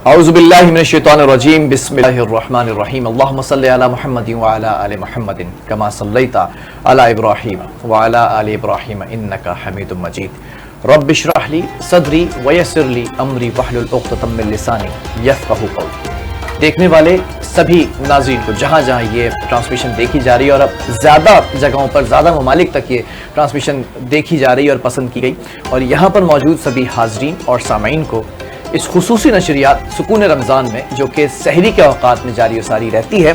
اعوذ باللہ من الشیطان الرجیم بسم اللہ الرحمن الرحیم اللہم صلی علی محمد وعلی آل محمد کما صلیت علی ابراہیم وعلی آل ابراہیم انکا حمید مجید رب اشرح لی صدری ویسر لی امری واحلل عقدۃ من لسانی یفقہوا قولی۔ دیکھنے والے سبھی ناظرین کو جہاں جہاں یہ ٹرانسمیشن دیکھی جا رہی ہے اور اب زیادہ جگہوں پر زیادہ ممالک تک یہ ٹرانسمیشن دیکھی جا رہی ہے اور پسند کی گئی، اور یہاں پر موجود سبھی حاضرین اور سامعین کو اس خصوصی نشریات سکون رمضان میں جو کہ سحری کے اوقات میں جاری و ساری رہتی ہے،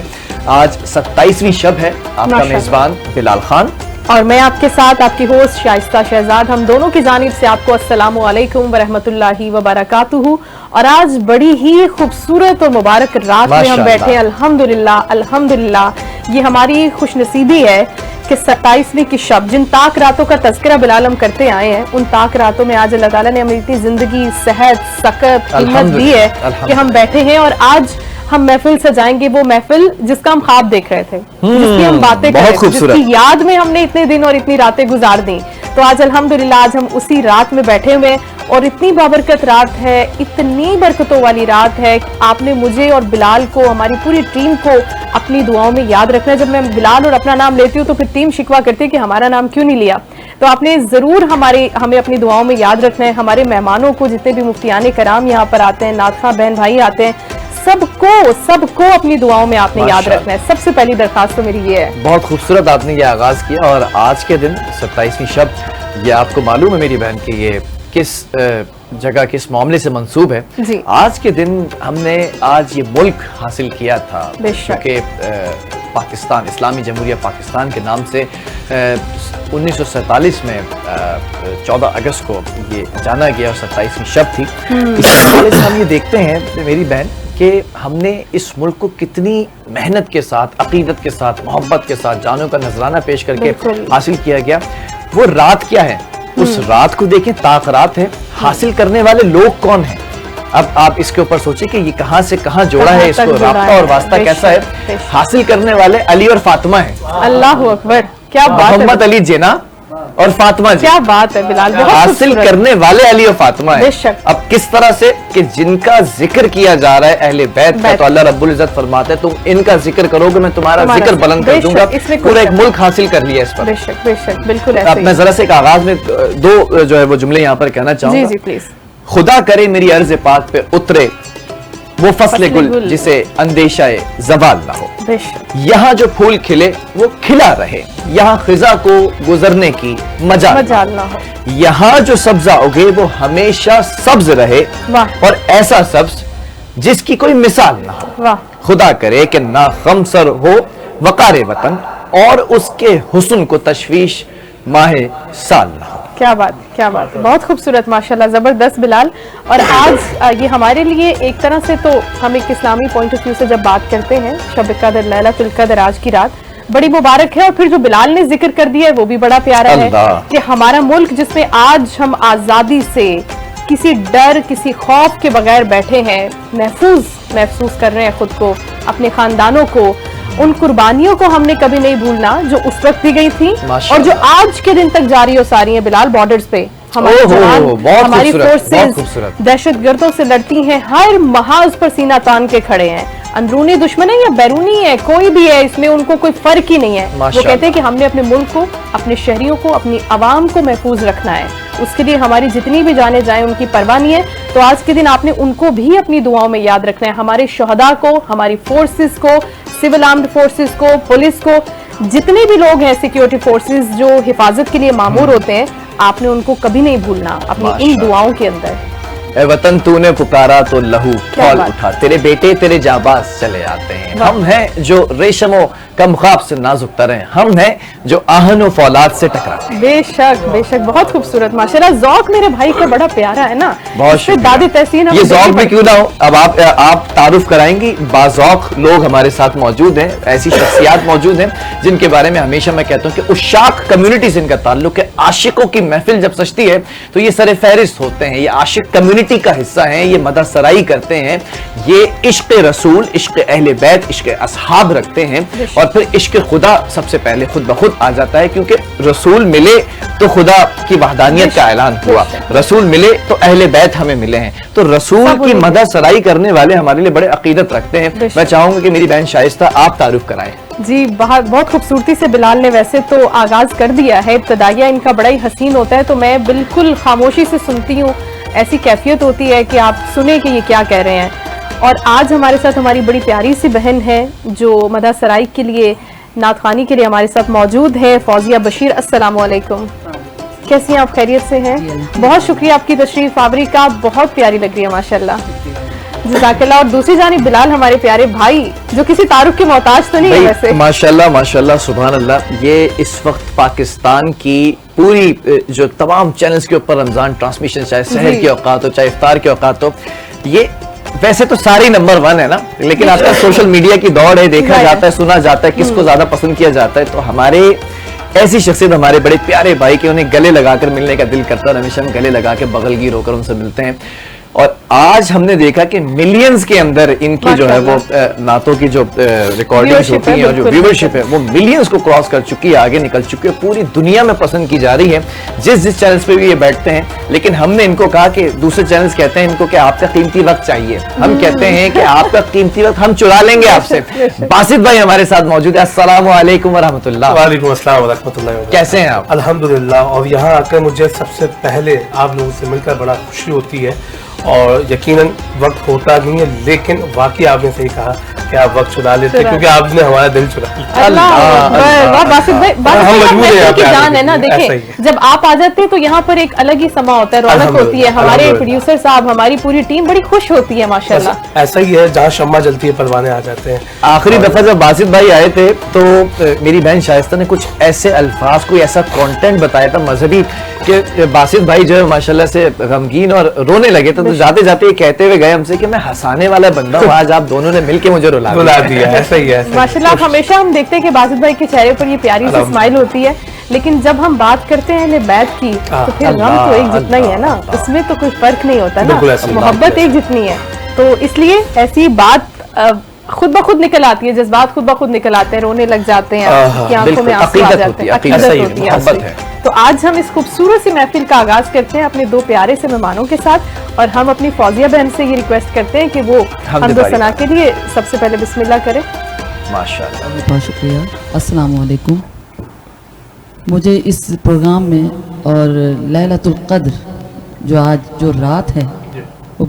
آج 27ویں شب ہے۔ آپ کا میزبان بلال خان اور میں آپ کے ساتھ آپ کی ہوسٹ شائستہ شہزاد، ہم دونوں کی جانب سے آپ کو السلام علیکم ورحمۃ اللہ وبرکاتہ۔ اور آج بڑی ہی خوبصورت اور مبارک رات میں ہم بیٹھے، الحمدللہ یہ ہماری خوش نصیبی ہے کہ 27ویں کی شب، جن تاک راتوں کا تذکرہ بلال ہم کرتے آئے ہیں، ان تاک راتوں میں آج اللہ تعالیٰ نے ہمیں اتنی زندگی، صحت، سکت، ہمت دی ہے کہ ہم بیٹھے ہیں اور آج ہم محفل سجائیں گے، وہ محفل جس کا ہم خواب دیکھ رہے تھے، جس کی ہم باتیں کر رہے تھے، جس کی یاد میں ہم نے اتنے دن اور اتنی راتیں گزار دیں۔ تو آج الحمدللہ آج ہم اسی رات میں بیٹھے ہوئے، اور اتنی بابرکت رات ہے، اتنی برکتوں والی رات ہے کہ آپ نے مجھے اور بلال کو، ہماری پوری ٹیم کو اپنی دعاؤں میں یاد رکھنا ہے۔ جب میں بلال اور اپنا نام لیتی ہوں تو پھر ٹیم شکوہ کرتی ہے کہ ہمارا نام کیوں نہیں لیا، تو آپ نے ضرور ہمیں اپنی دعاؤں میں یاد رکھنا ہے۔ ہمارے مہمانوں کو، جتنے بھی مفتیان کرام یہاں پر آتے ہیں، نعت خواں بہن بھائی آتے ہیں، سب کو اپنی دعاؤں میں آپ نے یاد رکھنا ہے۔ سب سے پہلی درخواست تو میری یہ ہے۔ بہت خوبصورت آپ نے یہ آغاز کیا، اور آج کے دن 27ویں شب، یہ آپ کو معلوم ہے میری بہن کہ یہ کس جگہ کس معاملے سے منسوب ہے جی۔ آج کے دن ہم نے آج یہ ملک حاصل کیا تھا کہ پاکستان، اسلامی جمہوریہ پاکستان کے نام سے 1947 میں 14 اگست کو یہ جانا گیا، اور 27ویں شب تھی۔ اس حوالے سے ہم یہ دیکھتے ہیں میری بہن کہ ہم نے اس ملک کو کتنی محنت کے ساتھ، عقیدت کے ساتھ، محبت کے ساتھ، جانوں کا نذرانہ پیش کر کے حاصل کیا گیا۔ وہ رات کیا ہے؟ اس رات کو دیکھیں، طاق رات ہے، حاصل کرنے والے لوگ کون ہیں؟ اب آپ اس کے اوپر سوچیں کہ یہ کہاں سے کہاں جوڑا ہے، اس کو رابطہ اور واسطہ کیسا ہے؟ حاصل کرنے والے علی اور فاطمہ ہیں۔ اللہ اکبر، کیا بات ہے، محمد علی جناح اور فاطمہ جی، کیا بات ہے بلال، حاصل کرنے والے علی اور فاطمہ ہیں۔ اب کس طرح سے کہ جن کا ذکر کیا جا رہا ہے اہل بیت کا، تو اللہ رب العزت فرماتے ہیں تم ان کا ذکر کرو گے میں تمہارا ذکر بلند کر دوں گا۔ پورا ایک ملک حاصل کر لیا اس پر۔ بے شک بالکل ایسے اب میں ذرا سے ایک آغاز میں دو جو ہے وہ جملے یہاں پر کہنا چاہوں گا۔ جی پلیز۔ خدا کرے میری عرض پاک پہ اترے وہ فصل گل جسے اندیشہ زوال نہ ہو، یہاں جو پھول کھلے وہ کھلا رہے، یہاں خزاں کو گزرنے کی مجال نہ ہو، یہاں جو سبزہ اگے وہ ہمیشہ سبز رہے، اور ایسا سبز جس کی کوئی مثال نہ ہو۔ خدا کرے کہ نہ غم سر ہو وقار وطن، اور اس کے حسن کو تشویش ماہ سال نہ ہو۔ کیا بات، کیا بات، بہت خوبصورت، ماشاءاللہ، زبردست بلال۔ اور آج یہ ہمارے لیے ایک طرح سے تو ہم ایک اسلامی پوائنٹ آف ویو سے جب بات کرتے ہیں، شب قدر، لیلۃ القدر، آج کی رات بڑی مبارک ہے، اور پھر جو بلال نے ذکر کر دیا ہے وہ بھی بڑا پیارا ہے کہ ہمارا ملک جس میں آج ہم آزادی سے کسی ڈر، کسی خوف کے بغیر بیٹھے ہیں، محفوظ کر رہے ہیں خود کو، اپنے خاندانوں کو، ان قربانیوں کو ہم نے کبھی نہیں بھولنا جو اس وقت دی گئی تھی اور جو آج کے دن تک جاری و ساری ہیں۔ بلال، بارڈرز پہ ہمارے جوان، ہماری فورسز دہشت گردوں سے لڑتی ہیں، ہر محاذ پر سینہ تان کے کھڑے ہیں، اندرونی دشمن ہے یا بیرونی ہے، کوئی بھی ہے، اس میں ان کو کوئی فرق ہی نہیں ہے۔ وہ کہتے ہیں کہ ہم نے اپنے ملک کو، اپنے شہریوں کو، اپنی عوام کو محفوظ رکھنا ہے، اس کے لیے ہماری جتنی بھی جانیں جائیں ان کی پرواہ نہیں ہے۔ تو آج کے دن آپ نے ان کو بھی اپنی دعاؤں میں یاد رکھنا ہے، ہمارے شہداء کو، ہماری فورسز کو، سول آرمڈ فورسز کو، پولیس کو، جتنے بھی لوگ ہیں سیکیورٹی فورسز جو حفاظت کے لیے مامور ہوتے ہیں، آپ نے ان کو کبھی نہیں بھولنا اپنی ان دعاؤں کے اندر۔ اے وطن تو نے پکارا تو لہو کھول اٹھا، تیرے بیٹے تیرے جانباز چلے آتے ہیں، ہم ہیں جو ریشم و کم خواب سے نازک تر ہیں، ہم ہیں جو آہن و فولاد سے ٹکراتے ہیں۔ بے شک بے شک، بہت خوبصورت، ماشاءاللہ، ذوق میرے بھائی کا بڑا پیارا ہے نا، بہت شکریہ۔ داد تحسین، یہ ذوق بھی کیوں نہ ہو، اب آپ تعارف کرائیں گی، باذوق لوگ ہمارے ساتھ موجود ہیں، ایسی شخصیات موجود ہیں جن کے بارے میں ہمیشہ میں کہتا ہوں کہ عشاق کمیونٹی سے ان کا تعلق ہے۔ عاشقوں کی محفل جب سجتی ہے تو یہ سر فہرست ہوتے ہیں، یہ عاشق کمیونٹی کمیونٹی کا حصہ ہیں, یہ مدح سرائی کرتے ہیں, یہ عشق رسول, عشق اہل بیت, عشق اصحاب رکھتے ہیں, اور پھر عشق خدا سب سے پہلے خود بخود آ جاتا ہے, کیونکہ رسول ملے تو خدا کی وحدانیت کا اعلان ہوا, رسول ملے تو اہل بیت ہمیں ملے ہیں, تو رسول کی مدح سرائی کرنے والے ہمارے لیے بڑے عقیدت رکھتے ہیں. میں چاہوں گا کہ میری بہن شائستہ آپ تعارف کرائیں. جی بہت خوبصورتی سے بلال نے ویسے تو آغاز کر دیا ہے, ابتدائیہ ان کا بڑا ہی حسین ہوتا ہے, تو میں بالکل خاموشی سے سنتی ہوں, ایسی کیفیت ہوتی ہے کہ آپ سنیں کہ یہ کیا کہہ رہے ہیں. اور آج ہمارے ساتھ ہماری بڑی پیاری سی بہن ہے جو مدح سرائی کے لیے, نعت خوانی کے لیے ہمارے ساتھ موجود ہے, فوزیہ بشیر. السلام علیکم, کیسی ہیں آپ؟ خیریت سے ہیں؟ بہت شکریہ آپ کی تشریف آوری کا, بہت پیاری لگ رہی ہے ماشاءاللہ, جزاک اللہ. اور دوسری جانب بلال ہمارے پیارے بھائی جو کسی تعارف کے محتاج تو نہیں ہے ویسے. ماشاءاللہ ماشاءاللہ سبحان اللہ. یہ اس وقت پاکستان کی پوری جو تمام چینلز کے اوپر رمضان ٹرانسمیشن, چاہے سحر کے اوقات ہو, چاہے افطار کے اوقات ہو, یہ ویسے تو ساری نمبر 1 ہے نا, لیکن آج کل سوشل میڈیا کی دوڑ ہے, دیکھا جاتا ہے, سنا جاتا ہے, کس کو زیادہ پسند کیا جاتا ہے. تو ہمارے ایسی شخصیت ہمارے بڑے پیارے بھائی کے انہیں گلے لگا کر ملنے کا دل کرتا ہے, ہمیشہ ہم گلے لگا کے بغل گیر ہو کر ان سے ملتے ہیں. اور آج ہم نے دیکھا کہ ملینز کے اندر ان کی جو ہے وہ نعتوں کی جو ریکارڈنگز ہوتی ہیں اور جو ویورشپ ہے وہ ملینز کو کراس کر چکی ہے, آگے نکل چکی ہے, پوری دنیا میں پسند کی جا رہی ہے جس چینلز پہ بھی یہ بیٹھتے ہیں. لیکن ہم نے ان کو کہا کہ دوسرے چینلز کہتے ہیں ان کو کہ آپ کا قیمتی وقت چاہیے, ہم کہتے ہیں کہ آپ کا قیمتی وقت ہم چرا لیں گے آپ سے. باسط بھائی ہمارے ساتھ موجود ہے. السلام علیکم ورحمۃ اللہ. وعلیکم السلام ورحمۃ اللہ. کیسے ہیں آپ؟ الحمدللہ. اور یہاں آ کر مجھے سب سے پہلے آپ لوگوں سے مل کر بڑا خوشی ہوتی ہے, اور یقیناً وقت ہوتا نہیں ہے, لیکن واقعی آپ نے صحیح کہا کہ آپ وقت چلا لیتے ہیں, کیونکہ آپ نے ہمارا دل چلا لیا. جان ہے نا. دیکھیں جب آپ آ جاتے ہیں تو یہاں پر ایک الگ ہی سما ہوتا ہے, رونق ہوتی ہے. ہمارے پروڈیوسر صاحب, ہماری پوری ٹیم بڑی خوش ہوتی ہے ماشاءاللہ. ایسا ہی ہے, جہاں شمع جلتی ہے پروانے آ جاتے ہیں. آخری دفعہ جب باسط بھائی آئے تھے تو میری بہن شائستہ نے کچھ ایسے الفاظ, کوئی ایسا کانٹینٹ بتایا تھا مذہبی کہ باسط بھائی جو ہے ماشاءاللہ سے غمگین اور رونے لگے تھے. تو جاتے جاتے یہ کہتے ہوئے گئے ہم سے کہ میں ہنسانے والا بندہ ہوں, آج آپ دونوں نے مل کے مجھے رلا دیا. ایسا ہی ہے ماشاءاللہ. ہمیشہ ہم دیکھتے ہیں کہ باسط بھائی کے چہرے پر یہ پیاری سی اسمائل ہوتی ہے, لیکن جب ہم بات کرتے ہیں اہل بیت کی تو پھر غم تو ایک جتنا ہی ہے نا, اس میں تو کوئی فرق نہیں ہوتا نا, محبت ایک جتنی ہے. تو اس لیے ایسی بات خود بخود نکل آتی ہے, جذبات خود بخود نکل آتے ہیں, رونے لگ جاتے ہیں, کی آنکھوں میں آنسو آ جاتے ہیں, عقیدت ہوتی ہے. تو آج ہم اس خوبصورت سی محفل کا آغاز کرتے ہیں اپنے 2 پیارے سے مہمانوں کے ساتھ, اور ہم اپنی فوزیہ بہن سے یہ ریکویسٹ کرتے ہیں کہ وہ حمد و ثنا کے لیے سب سے پہلے بسم اللہ کریں. ماشاءاللہ. بہت شکریہ. السلام علیکم. مجھے اس پروگرام میں اور لیلۃ القدر جو آج جو رات ہے وہ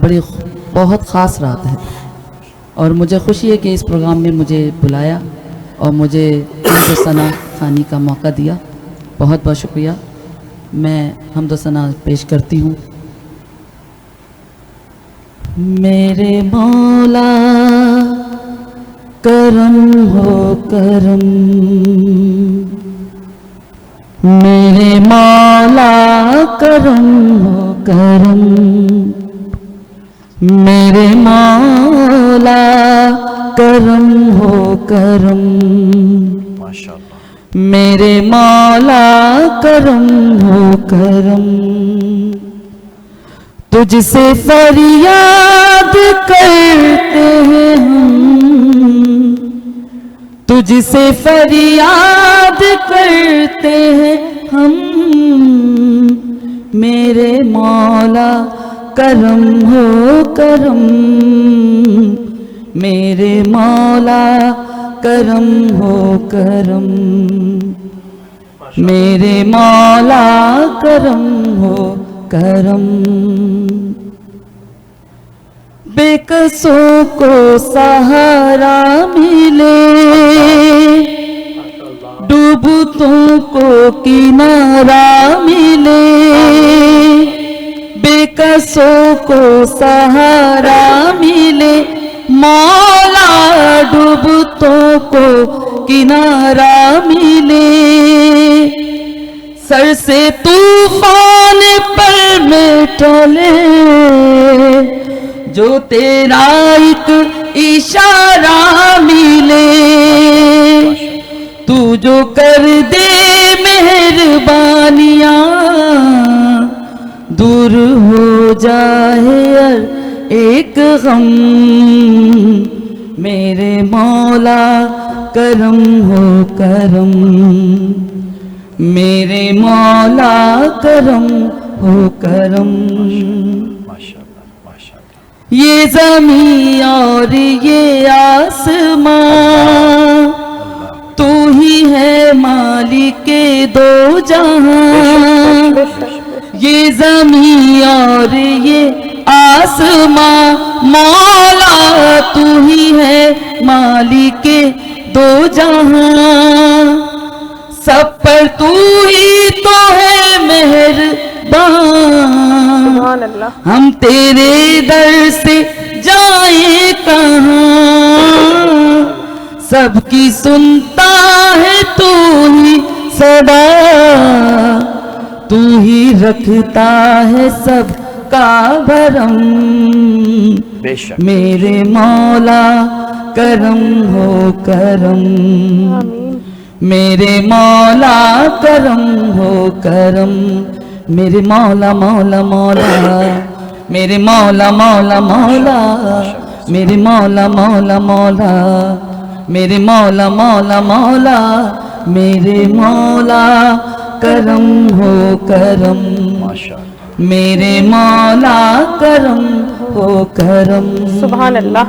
بہت خاص رات ہے, اور مجھے خوشی ہے کہ اس پروگرام میں مجھے بلایا اور مجھے حمد و ثنا خوانی کا موقع دیا. بہت بہت شکریہ. میں حمد و ثنا پیش کرتی ہوں. میرے مولا کرم ہو کرم, میرے مولا کرم ہو کرم, میرے مولا کرم ہو کرم, ماشاءاللہ. میرے مولا کرم ہو کرم. تجھ سے فریاد کرتے ہیں ہم, تجھ سے فریاد کرتے ہیں ہم, میرے مولا کرم ہو کرم, میرے مولا کرم ہو کرم, میرے مولا کرم ہو کرم. بے کسوں کو سہارا ملے, ڈوبتوں کو کنارہ ملے, بے کسوں کو سہارا ملے, مولا ڈوبتوں کو کنارہ ملے. سر سے طوفان پر میں ٹلے, جو تیرا ایک اشارہ ملے, تو جو کر دے مہربانیاں دور ہو جائے ہر ایک غم میرے مولا کرم ہو کرم میرے مولا کرم ہو کرم یہ زمین اور یہ آسمان تو ہی ہے مالک دو جہاں یہ زمین اور یہ آسمان مولا تو ہی ہے مالک دو جہاں سب پر تو ہی تو ہے مہربان سبحان اللہ. ہم تیرے در سے جائیں کہاں سب کی سنتا ہے تو ہی صدا تو ہی رکھتا ہے سب کا بھرم بے شک میرے مولا کرم ہو کرم آمین. میرے مولا کرم ہو کرم میرے مولا مولا مولا میرے مولا مولا مولا میرے مولا مولا مولا میرے مولا مولا مولا میرے مولا کرم ہو کرم میرے مولا کرم ہو کرم. سبحان اللہ.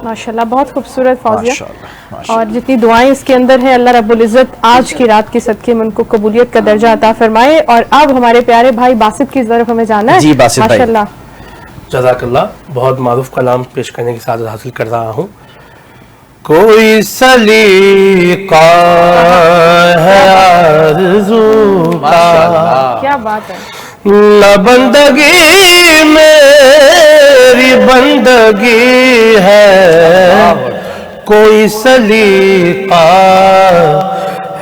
ماشاءاللہ بہت خوبصورت فوزیہ ماشاءاللہ. اور جتنی دعائیں اس کے اندر ہیں اللہ رب العزت آج کی رات کے صدقے میں ان کو قبولیت کا درجہ عطا فرمائے. اور اب ہمارے پیارے بھائی باسط کی طرف ہمیں جانا ہے. جی باسط بھائی. ماشاءاللہ. جزاک اللہ. بہت معروف کلام پیش کرنے کی سعادت حاصل کر رہا ہوں. کوئی سلیقہ ہے آرزو کا کیا بات ہے. نہ بندگی میری بندگی ہے کوئی سلیقہ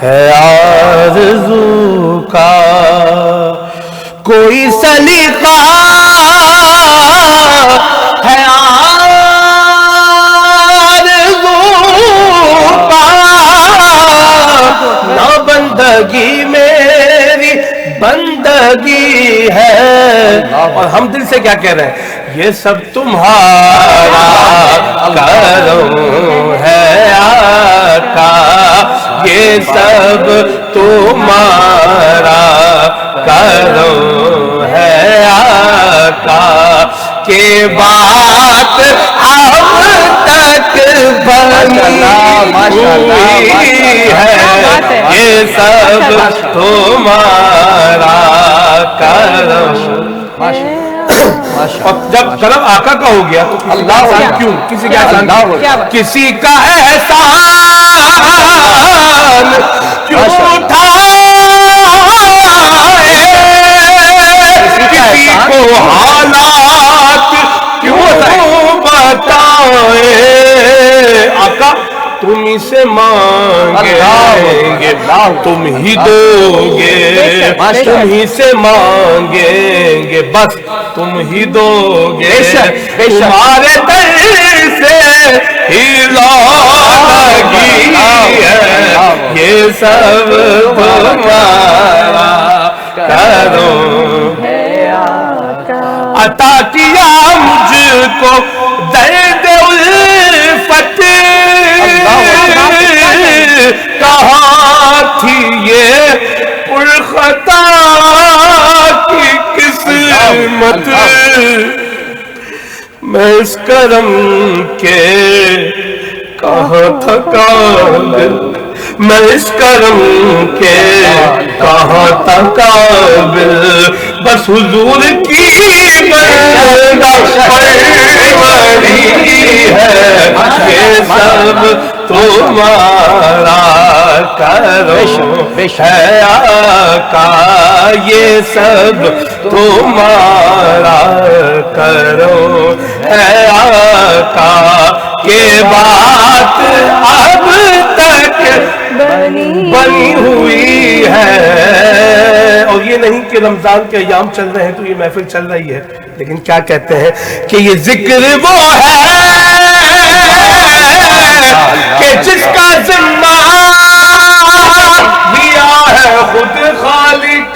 ہے آرزو کا کوئی سلیقہ ہے آرزو کا نہ بندگی میری بندگی ہے. اور ہم دل سے کیا کہہ رہے ہیں یہ سب تمہارا کرم ہے آقا یہ سب تمہارا کرم ہے آقا کہ بات اب تک بنی ہوئی ہے یہ سب تمہارا کرم. اور جب کرم آقا کا ہو گیا تو اللہ کیوں کسی کا احسان کسی کا احسان کیوں اٹھائے کسی کو حالات کیوں بتائے آقا تم ہی سے مانگیں گے تم ہی دو گے تم ہی سے مانگیں گے بس تم ہی دو گے تمہارے در سے ہی لگی ہے یہ سب تمہارا کرم عطا کیا مجھ کو درد الفت کہاں تھی یہ پرخطا کی قسمت میں اس کرم کے کہاں تھا قابل میں اس کرم کے کہاں تھا قابل بس حضور کی پروری ہے یہ سب تمہارا کرم ہے آقا یہ سب تمہارا کرم ہے آقا کہ بات اب تک بنی ہوئی ہے. اور یہ نہیں کہ رمضان کے ایام چل رہے ہیں تو یہ محفل چل رہی ہے لیکن کیا کہتے ہیں کہ یہ ذکر وہ ہے کہ جس کا ذمہ لیا ہے خود خالق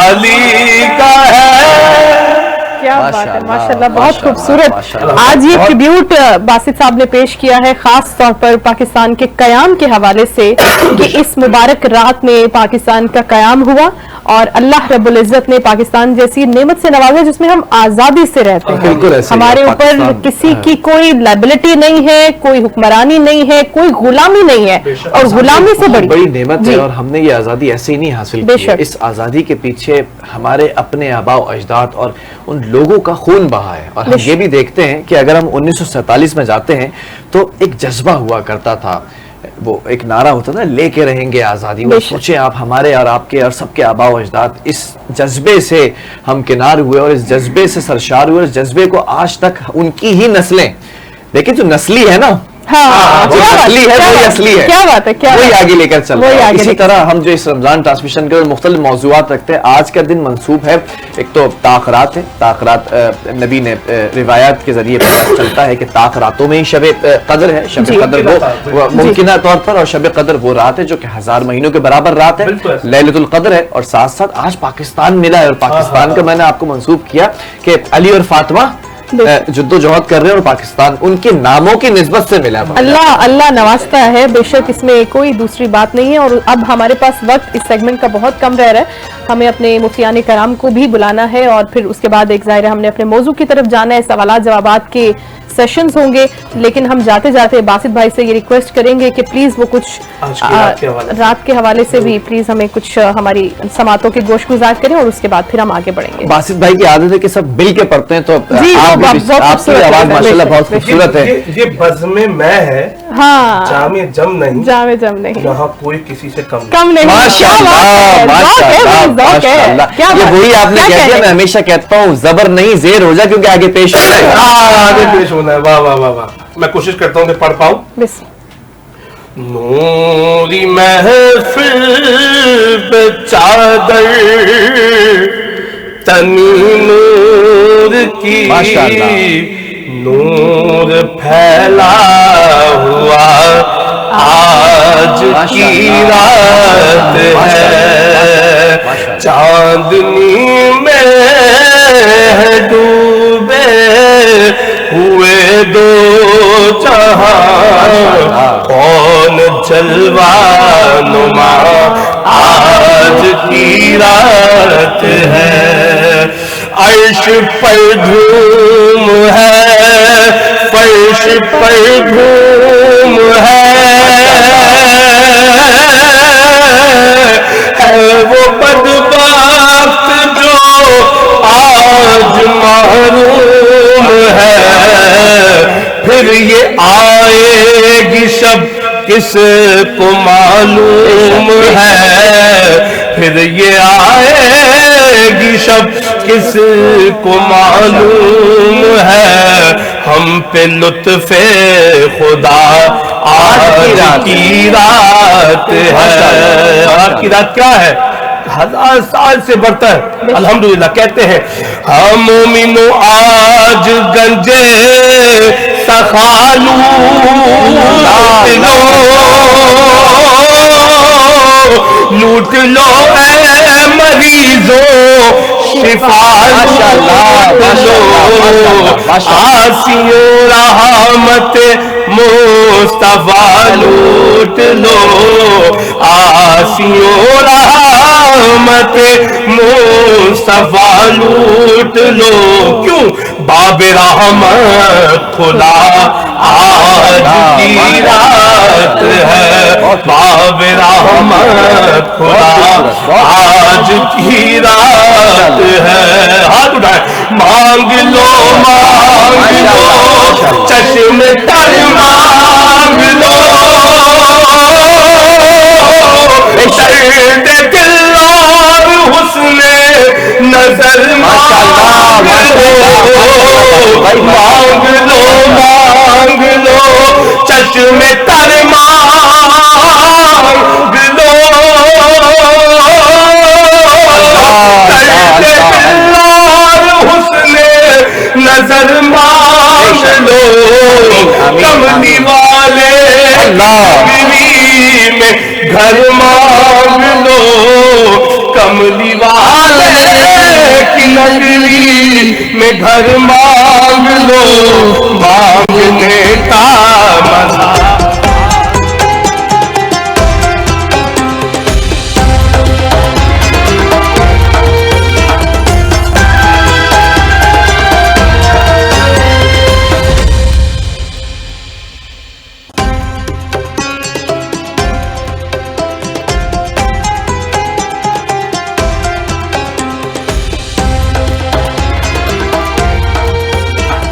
علی کا ہے. کیا بات ہے, ماشاءاللہ, بہت خوبصورت. آج یہ ٹریبیوٹ باسط صاحب نے پیش کیا ہے خاص طور پر پاکستان کے قیام کے حوالے سے کہ اس مبارک رات میں پاکستان کا قیام ہوا اور اللہ رب العزت نے پاکستان جیسی نعمت سے نوازا جس میں ہم آزادی سے رہتے ہیں. ہمارے اوپر کسی کی کوئی لائبلٹی نہیں ہے, کوئی حکمرانی نہیں ہے, کوئی غلامی نہیں ہے, اور غلامی سے بڑی نعمت ہے. اور ہم نے یہ آزادی ایسے ہی نہیں حاصل کی ہے. اس آزادی کے پیچھے ہمارے اپنے آباء و اجداد اور ان لوگوں کا خون بہا ہے. اور ہم یہ بھی دیکھتے ہیں کہ اگر ہم 1947 میں جاتے ہیں تو ایک جذبہ ہوا کرتا تھا, وہ ایک نعرہ ہوتا تھا, لے کے رہیں گے آزادی. وہ سوچیں آپ, ہمارے اور آپ کے اور سب کے آباء و اجداد اس جذبے سے ہم کنار ہوئے اور اس جذبے سے سرشار ہوئے. اس جذبے کو آج تک ان کی ہی نسلیں, لیکن جو نسلی ہے نا, جو اصلی ہے وہی اصلی ہے, وہی آگے لے کر چل رہا ہے. اسی طرح ہم جو اس رمضان ٹرانسمیشن کے مختلف موضوعات رکھتے ہیں, آج کا دن منسوب ہے ایک تو تاخرات ہے. تاخرات نبی نے روایات کے ذریعے پتہ چلتا ہے کہ تاخراتوں میں ہی شب قدر ہے. شب قدر وہ ممکنہ طور پر, اور شب قدر وہ رات ہے جو کہ 1000 مہینوں کے برابر رات ہے, لیلۃ القدر ہے. اور ساتھ ساتھ آج پاکستان ملا ہے, اور پاکستان کا میں نے آپ کو منسوب کیا کہ علی اور فاطمہ جد و جہد کر رہے ہیں اور پاکستان ان کے ناموں کی نسبت سے ملا. اللہ نوازتا ہے, بے شک اس میں کوئی دوسری بات نہیں ہے. اور اب ہمارے پاس وقت اس سیگمنٹ کا بہت کم رہ رہا ہے, ہمیں اپنے مفتیان کرام کو بھی بلانا ہے اور پھر اس کے بعد ایک ظاہر ہم نے اپنے موضوع کی طرف جانا ہے. سوالات جوابات کے سیشنز ہوں گے, لیکن ہم جاتے جاتے باسط بھائی سے یہ ریکویسٹ کریں گے کہ پلیز وہ کچھ رات کے حوالے سے بھی پلیز ہمیں کچھ ہماری سماعتوں کے گوش گزار کریں, اور اس کے بعد پھر ہم آگے بڑھیں گے. باسط بھائی کی عادت ہے کہ سب مل کے پڑھتے ہیں, تو آپ کی آواز ماشاءاللہ بہت خوبصورت ہے. یہ بزم میں ہے, ہاں, جامع جم نہیں, یہاں کوئی کسی سے کم نہیں. ماشاءاللہ ماشاءاللہ, یہ وہی آپ نے کہہ دیا. میں ہمیشہ کہتا ہوں زبر نہیں زیر ہو جا, کیونکہ آگے پیش ہونا ہے. آگے پیش ہونا ہے. واہ واہ واہ واہ, میں کوشش کرتا ہوں کہ پڑھ پاؤں. نوری محفل پہ چادر تنی نور کی, نور پھیلا ہوا آج کی رات ہے, چاندنی میں ڈوبے ہوئے دو جہاں, کون جلوہ نما آج کی رات ہے. عرش پر دھوم ہے, فرش پر دھوم ہے وہ بدبخت جو آج محروم ہے. پھر یہ آئے گی شب کس کو معلوم ہے, پھر یہ آئے گی شب کس کو معلوم ہے. ہم پہ لطف خدا آج کی رات ہے. آج کی رات کیا ہے؟ 1000 سال سے بڑھتا ہے. الحمدللہ کہتے ہیں ہم مومنو آج گنجے سخالو لوٹ لو اے مریضوں شفا لوٹ لو, آسیوں رحمت مصطفیٰ لوٹ لو, آسیوں رحمت مصطفیٰ لوٹ لو. کیوں؟ باب رحمت کھلا آج کی رات ہے, باب رحمت کھلا آج کی رات ہے. ہاتھ اٹھائے, مانگ لو چشم تر مانگ لو, درد دل اور حسن نظر مانگ لو, چشم تر مانگ لو, درد دل اور حسن نظر مانگ لو. کملی والے میں گھر مانگ لو, کملی والے کی نگری میں گھر مانگ لو، مانگ